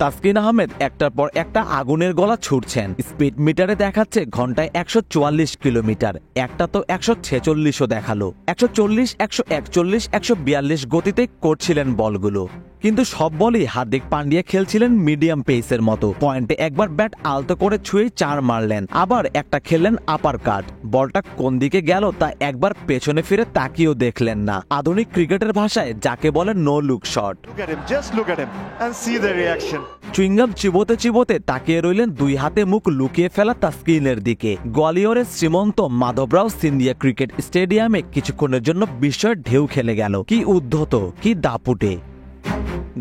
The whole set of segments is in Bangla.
তাসকিন আহমেদ একটার পর একটা আগুনের গলা ছুটছেন। স্পিড মিটারে দেখাচ্ছে ঘন্টায় 144 কিলোমিটার, একটা তো 146ও দেখালো। 140, 141, 142 গতিতে করছিলেন বলগুলো, কিন্তু সব বলই হার্দিক পান্ডিয়া খেলছিলেন মিডিয়াম পেসের মতো। পয়েন্টে একবার ব্যাট আলতো করে ছুঁয়ে 4 মারলেন, আবার একটা খেললেন আপার কাট। বলটা কোন দিকে গেল তা একবার পেছনে ফিরে তাকিয়েও দেখলেন না। আধুনিক ক্রিকেটের ভাষায় যাকে বলে নো লুক শট। চুইংগাম চিবোতে চিবোতে তাকিয়ে রইলেন দুই হাতে মুখ লুকিয়ে ফেলা তাসকিনের দিকে। গোয়ালিয়রের শ্রীমন্ত মাধবরাও সিন্ধিয়া ক্রিকেট স্টেডিয়ামে কিছুক্ষণের জন্য বিস্ময়ের ঢেউ খেলে গেল। কি উদ্ধত, কি দাপুটে।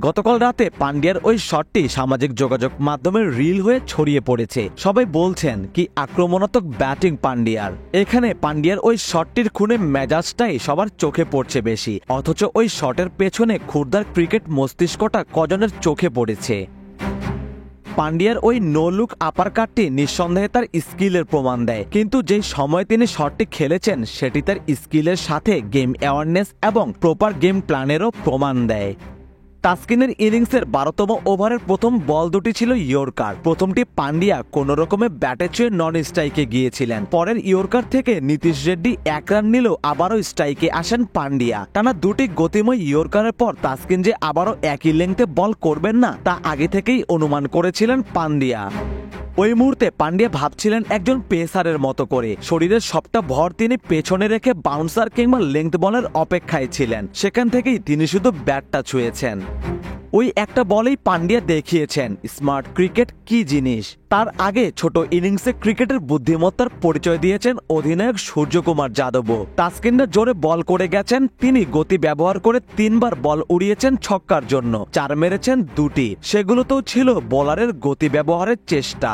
গতকাল রাতে পান্ডিয়ার ওই শটটি সামাজিক যোগাযোগ মাধ্যমে রিল হয়ে ছড়িয়ে পড়েছে। সবাই বলছেন কি আক্রমণাত্মক ব্যাটিং পান্ডিয়ার। এখানে পান্ডিয়ার ওই শটটির খুনে মেজাজটাই সবার চোখে পড়ছে বেশি, অথচ ওই শটের পেছনে ক্ষুরদার ক্রিকেট মস্তিষ্কটা কজনের চোখে পড়েছে। পান্ডিয়ার ওই নো লুক আপার কাটটি নিঃসন্দেহে তার স্কিলের প্রমাণ দেয়, কিন্তু যেই সময় তিনি শটটি খেলেছেন সেটি তার স্কিলের সাথে গেম অ্যাওয়ারনেস এবং প্রপার গেম প্ল্যানেরও প্রমাণ দেয়। তাসকিনের ইনিংসের 12তম ওভারের প্রথম বল দুটি ছিল ইয়র্কার। প্রথমটি পান্ডিয়া কোন রকমে ব্যাটে ছুঁয়ে নন স্ট্রাইকে গিয়েছিলেন। পরের ইয়র্কার থেকে নীতিশ রেড্ডি 1 রান নিলেও আবারও স্ট্রাইকে আসেন পান্ডিয়া। টানা দুটি গতিময় ইয়র্কারের পর তাসকিন যে আবারও একই লেংথে বল করবেন না তা আগে থেকেই অনুমান করেছিলেন পান্ডিয়া। ওই মুহূর্তে পান্ডিয়া ভাবছিলেন একজন পেসারের মতো করে, শরীরের সবটা ভর তিনি পেছনে রেখে বাউন্সার কিংবা লেংথ বলের অপেক্ষায় ছিলেন। সেখান থেকেই তিনি শুধু ব্যাটটা ছুঁয়েছেন। ওই একটা বলেই পান্ডিয়া দেখিয়েছেন স্মার্ট ক্রিকেট কি জিনিস। তার আগে ছোট ইনিংসে ক্রিকেটের বুদ্ধিমত্তার পরিচয় দিয়েছেন অধিনায়ক সূর্যকুমার যাদবও। তাসকিনরা জোরে বল করে গেছেন, তিনি গতি ব্যবহার করে 3 বার বল উড়িয়েছেন ছক্কার জন্য, 4 মেরেছেন 2টি। সেগুলোতেও ছিল বোলারের গতি ব্যবহারের চেষ্টা।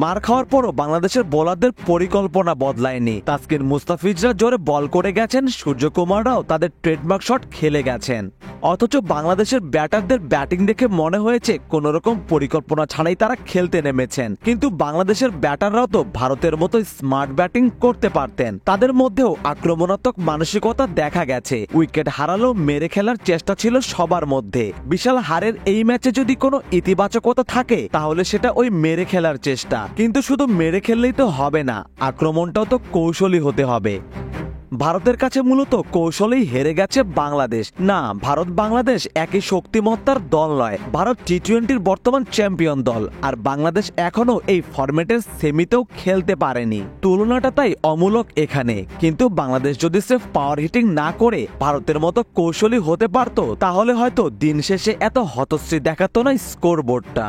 মার খাওয়ার পরও বাংলাদেশের বোলারদের পরিকল্পনা বদলায়নি। তাসকিন মুস্তাফিজরা জোরে বল করে গেছেন, সূর্যকুমাররাও তাদের ট্রেডমার্ক শট খেলে গেছেন। অথচ বাংলাদেশের ব্যাটারদের ব্যাটিং দেখে মনে হয়েছে কোনোরকম পরিকল্পনা ছাড়াই তারা খেলতে নেমেছেন। কিন্তু বাংলাদেশের ব্যাটাররাও তো ভারতের মতো স্মার্ট ব্যাটিং করতে পারতেন। তাদের মধ্যেও আক্রমণাত্মক মানসিকতা দেখা গেছে। উইকেট হারালেও মেরে খেলার চেষ্টা ছিল সবার মধ্যে। বিশাল হারের এই ম্যাচে যদি কোনো ইতিবাচকতা থাকে তাহলে সেটা ওই মেরে খেলার চেষ্টা। কিন্তু শুধু মেরে খেললেই তো হবে না, আক্রমণটাও তো কৌশলী হতে হবে। ভারতের কাছে মূলত কৌশলেই হেরে গেছে বাংলাদেশ। না, ভারত বাংলাদেশ একই শক্তিমত্তার দল নয়। ভারত টি-20-র বর্তমান চ্যাম্পিয়ন দল, আর বাংলাদেশ এখনো এই ফরম্যাটের সেমিতেও খেলতে পারেনি। তুলনাটা তাই অমূলক এখানে। কিন্তু বাংলাদেশ যদি সির্ফ পাওয়ার হিটিং না করে ভারতের মতো কৌশলী হতে পারত তাহলে হয়তো দিন শেষে এত হতশ্রী দেখাতো না স্কোরবোর্ডটা।